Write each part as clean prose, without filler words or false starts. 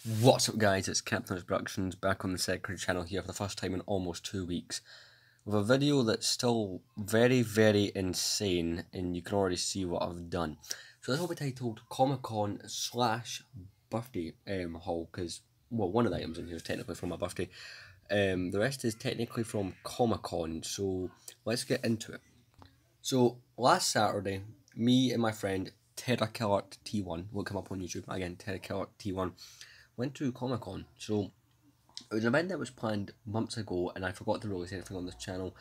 What's up guys, it's Captain's Productions back on the Secretary channel here for the first time in almost 2 weeks with a video that's still very insane, and you can already see what I've done. So this will be titled Comiccon / birthday haul, because well, one of the items in here is technically from my birthday. The rest is technically from Comiccon, so let's get into it. So last Saturday, me and my friend Terrakiller T1 will come up on YouTube again, Terrakiller T1 went to Comiccon. So it was an event that was planned months ago, and I forgot to release anything on this channel.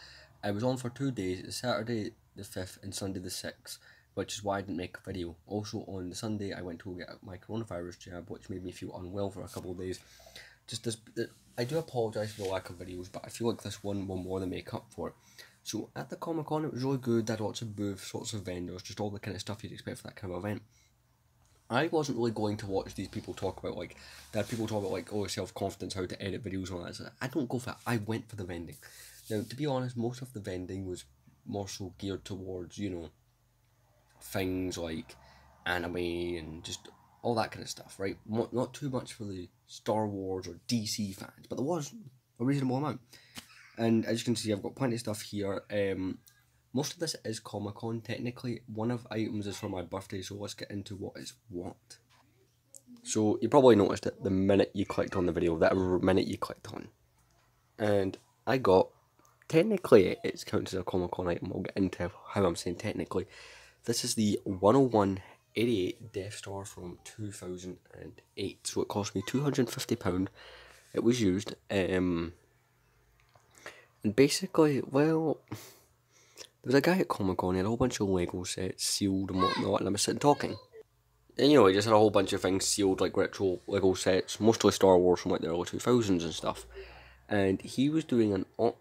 I was on for 2 days, Saturday the 5th and Sunday the 6th, which is why I didn't make a video. Also on the Sunday I went to get my coronavirus jab, which made me feel unwell for a couple of days. I do apologise for the lack of videos, but I feel like this one will more than make up for it. So at the Comic-Con it was really good. They had lots of booths, lots of vendors, just all the kind of stuff you'd expect for that kind of event. I wasn't really going to watch these people talk about, like, they had people talk about, like, oh, self-confidence, how to edit videos and all that. So I don't go for that. I went for the vending. Now, to be honest, most of the vending was more so geared towards, you know, things like anime and just all that kind of stuff, right? Not too much for the Star Wars or DC fans, but there was a reasonable amount. And as you can see, I've got plenty of stuff here. Most of this is Comic-Con, technically. One of the items is for my birthday, so let's get into what is what. So you probably noticed it the minute you clicked on the video, that minute you clicked on. And I got, technically it's counted as a Comic-Con item. I'll get into how I'm saying technically. This is the 10188 Death Star from 2008. So it cost me £250. It was used. And basically, well, there was a guy at Comic-Con, he had a whole bunch of Lego sets sealed and whatnot, and I was sitting talking. And you know, he just had a whole bunch of things sealed, like retro Lego sets, mostly Star Wars from like the early 2000s and stuff. And he was doing I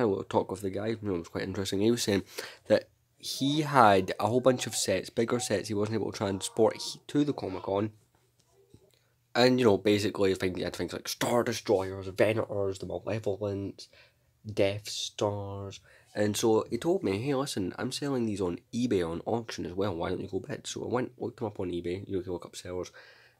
will talk with the guy, it was quite interesting. He was saying that he had a whole bunch of sets, bigger sets he wasn't able to transport to the Comic-Con. And, you know, basically he had things like Star Destroyers, Venators, the Malevolents, Death Stars. And so he told me, hey, listen, I'm selling these on eBay on auction as well. Why don't you go bid? So I looked them up on eBay. You can look up sellers.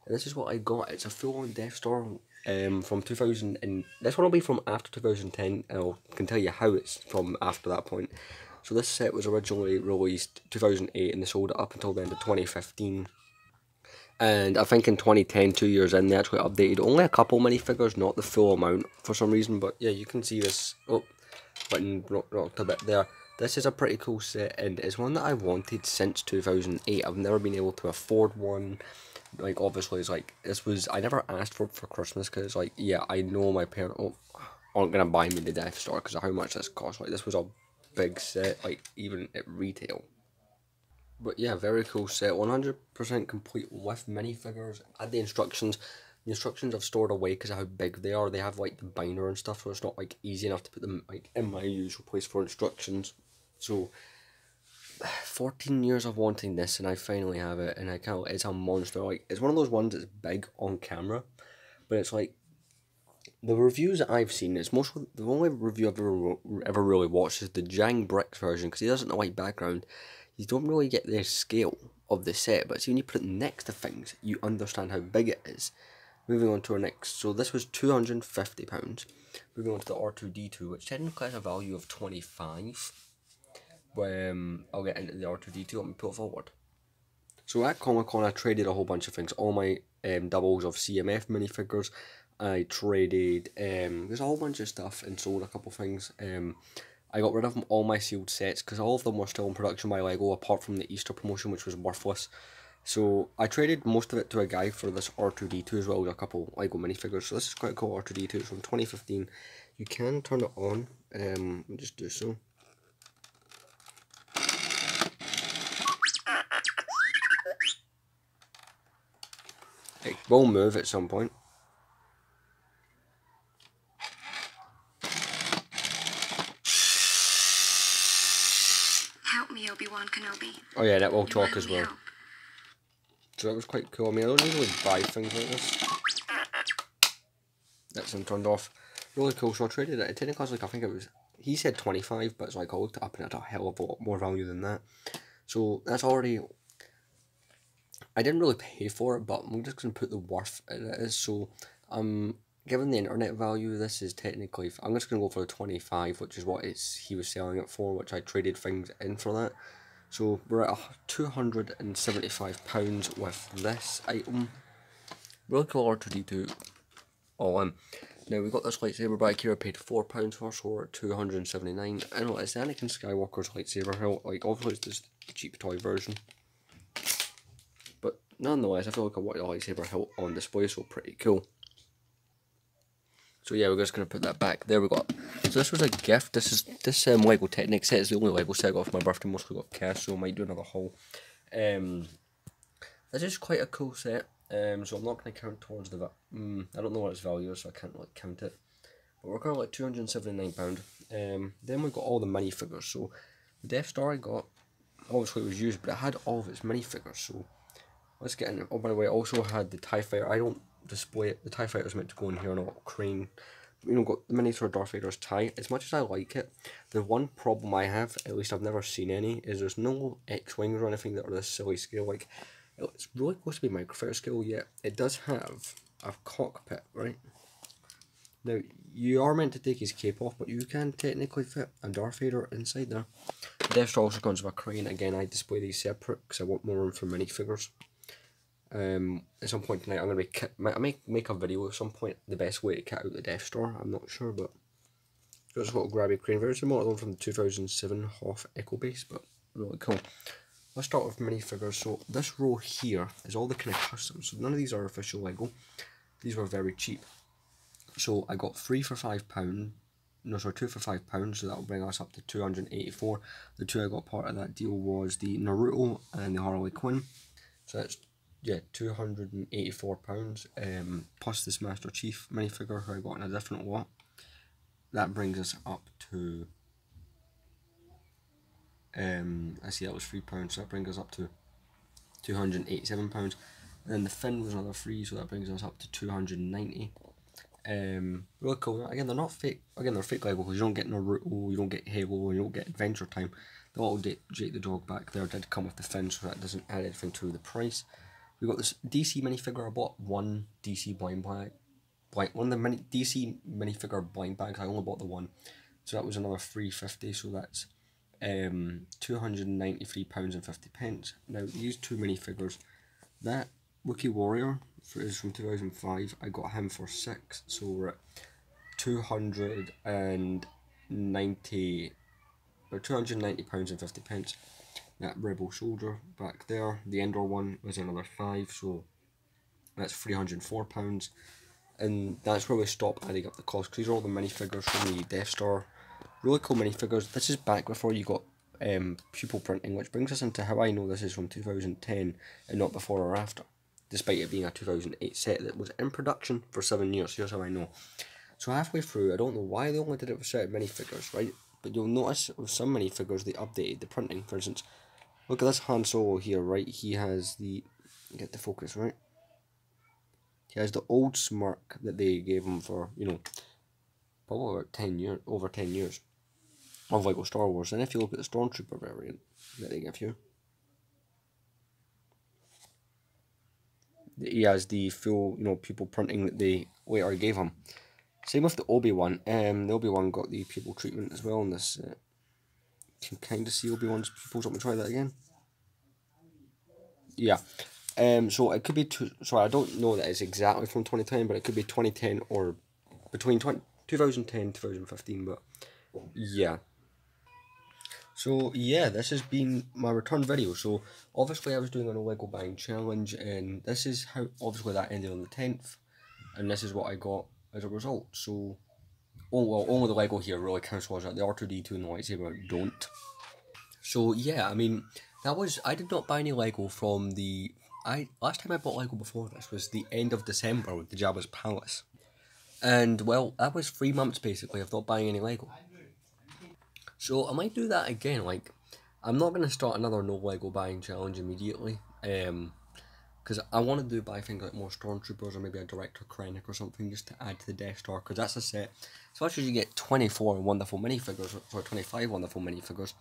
And this is what I got. It's a full-on Death Star from 2000. And this one will be from after 2010. And I can tell you how it's from after that point. So this set was originally released 2008 and they sold it up until the end of 2015. And I think in 2010, 2 years in, they actually updated only a couple minifigures, not the full amount for some reason. But yeah, you can see this. Oh, button rocked a bit there. This is a pretty cool set, and it's one that I've wanted since 2008. I've never been able to afford one. Like, obviously, it's like, I never asked for it for Christmas, because, like, yeah, I know my parents aren't going to buy me the Death Star because of how much this cost. Like, this was a big set, like, even at retail. But yeah, very cool set, 100% complete with minifigures. I had the instructions. The instructions I've stored away because of how big they are. They have like the binder and stuff, so it's not like easy enough to put them like in my usual place for instructions. So 14 years of wanting this, and I finally have it, and it's a monster. Like, it's one of those ones that's big on camera, but it's like, the reviews that I've seen, it's mostly, the only review I've ever really watched is the Jang Bricks version, because he doesn't have a white background. You don't really get the scale of the set, but see, when you put it next to things, you understand how big it is. Moving on to our next, so this was £250. Moving on to the R2-D2, which technically has a value of 25. I'll get into the R2-D2, let me put it forward. So at Comic-Con, I traded a whole bunch of things. All my doubles of CMF minifigures. I traded, there's a whole bunch of stuff, and sold a couple things. I got rid of all my sealed sets, because all of them were still in production by Lego, apart from the Easter promotion, which was worthless. So I traded most of it to a guy for this R2-D2 as well as a couple Lego minifigures. So this is quite cool. R2-D2 from 2015. You can turn it on. I'll just do so. It will move at some point. Help me, Obi-Wan Kenobi. Oh yeah, that will talk as well. So that was quite cool. I mean, I don't usually buy things like this. That's been turned off. Really cool. So I traded it. It technically cost, like, I think it was, he said 25, but it's like, I looked it up and it had a hell of a lot more value than that. So that's already I didn't really pay for it, but I'm just going to put the worth it is. So, given the internet value, this is technically, I'm just going to go for the 25, which is what he was selling it for, which I traded things in for that. So we're at £275 with this item. Really cool R2D2 all in. Now we got this lightsaber back here. I paid £4 for, so we're at $279. And it's the Anakin Skywalker's lightsaber hilt. Like, obviously it's just the cheap toy version, but nonetheless, I feel like I want the lightsaber hilt on display, so pretty cool. So yeah, we're just gonna put that back. There we go. So this was a gift. This Lego Technic set is the only Lego set I got for my birthday. Mostly got cash, so I might do another haul. This is quite a cool set. So I'm not gonna count towards the I don't know what its value is, so I can't like count it. But we're currently like £279. Then we got all the minifigures. So the Death Star I got, obviously it was used, but it had all of its minifigures. So let's get in it. Oh, by the way, I also had the TIE Fighter. I don't display it. The TIE Fighter is meant to go in here on a little crane. You know, got the miniature Darth Vader's tie. As much as I like it, the one problem I have, at least I've never seen any, is there's no X-Wings or anything that are this silly scale. Like, it's really supposed to be microfighter scale, yet it does have a cockpit, right? Now, you are meant to take his cape off, but you can technically fit a Darth Vader inside there. Death Star also comes with a crane. Again, I display these separate because I want more room for minifigures. At some point tonight, I'm going to be make a video at some point, the best way to kit out the Death Star. I'm not sure, but got this little grabby crane. Very similar one from the 2007 Hoth Echo Base, but really cool. Let's start with minifigures. So this row here is all the kind of customs. So none of these are official Lego. These were very cheap. So I got 3 for £5. No, sorry, 2 for £5. So that will bring us up to 284. The two I got part of that deal was the Naruto and the Harley Quinn. So that's, yeah, £284. Plus this Master Chief minifigure who I got in a different lot. That brings us up to I see that was £3, so that brings us up to £287. And then the fin was another 3, so that brings us up to £290. Really cool. Again, they're not fake. Again, they're fake Lego because you don't get Naruto, you don't get Halo, you don't get Adventure Time. The little Jake the dog back there did come with the fin, so that doesn't add anything to the price. We got this DC minifigure. I bought one DC blind bag. One of the DC minifigure blind bags. I only bought the one, so that was another £3.50. So that's £293.50. Now these two minifigures, that Wookiee Warrior is from 2005. I got him for £6, so we're at £290.50. That Rebel Soldier back there, the Endor one was another £5, so that's £304. And that's where we stop adding up the cost, because these are all the minifigures from the Death Star. Really cool minifigures. This is back before you got pupil printing, which brings us into how I know this is from 2010 and not before or after, despite it being a 2008 set that was in production for 7 years. Here's how I know. So halfway through, I don't know why they only did it with certain minifigures, right? But you'll notice with some minifigures they updated the printing. For instance, look at this Han Solo here, right? He has the, get the focus right. He has the old smirk that they gave him for, you know, probably about 10 years, over 10 years of Lego Star Wars. And if you look at the Stormtrooper variant that they give you, he has the full, you know, pupil printing that they later gave him. Same with the Obi-Wan. The Obi-Wan got the pupil treatment as well in this. You can kind of see Obi-Wan's pupils. Let me try that again. Yeah. So it could be, sorry, I don't know that it's exactly from 2010, but it could be 2010 or between 2010 and 2015, but yeah. So yeah, this has been my return video. So obviously I was doing a Lego buying challenge, and this is how, obviously that ended on the 10th, and this is what I got as a result. So, oh well, only the Lego here really counts towards that. The R2D2 and the lightsaber don't. So yeah, I mean, that was, I did not buy any Lego from the, last time I bought Lego before this was the end of December with the Jabba's Palace. And well, that was 3 months basically of not buying any Lego. So I might do that again. Like, I'm not going to start another no Lego buying challenge immediately. Because I want to buy things like more Stormtroopers or maybe a Director Krennic or something just to add to the Death Star. Because that's a set. So much as you get 24 wonderful minifigures or 25 wonderful minifigures,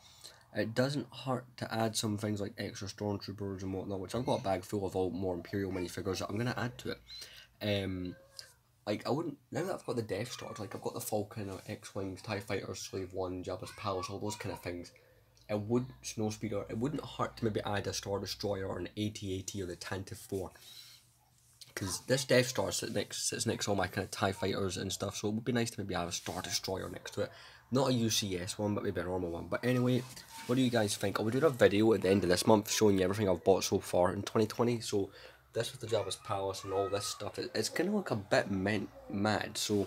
it doesn't hurt to add some things like extra stormtroopers and whatnot, which I've got a bag full of all more Imperial minifigures that I'm gonna add to it. Like I wouldn't, now that I've got the Death Star, like I've got the Falcon, X-Wings, TIE Fighters, Slave One, Jabba's Palace, all those kind of things. It would Snowspeeder. It wouldn't hurt to maybe add a Star Destroyer or an AT-AT or the Tantive 4. Because this Death Star sits next to all my kind of TIE Fighters and stuff, so it would be nice to maybe have a Star Destroyer next to it. Not a UCS one, but maybe a normal one. But anyway, what do you guys think? I'll be doing a video at the end of this month showing you everything I've bought so far in 2020. So this was the Jabba's Palace and all this stuff. It's going to look a bit mad. So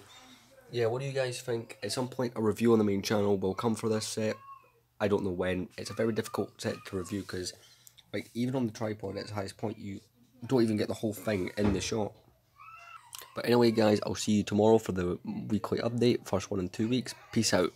yeah, what do you guys think? At some point, a review on the main channel will come for this set. I don't know when. It's a very difficult set to review because, like, even on the tripod at its highest point, you don't even get the whole thing in the shot. But anyway, guys, I'll see you tomorrow for the weekly update. First one in 2 weeks. Peace out.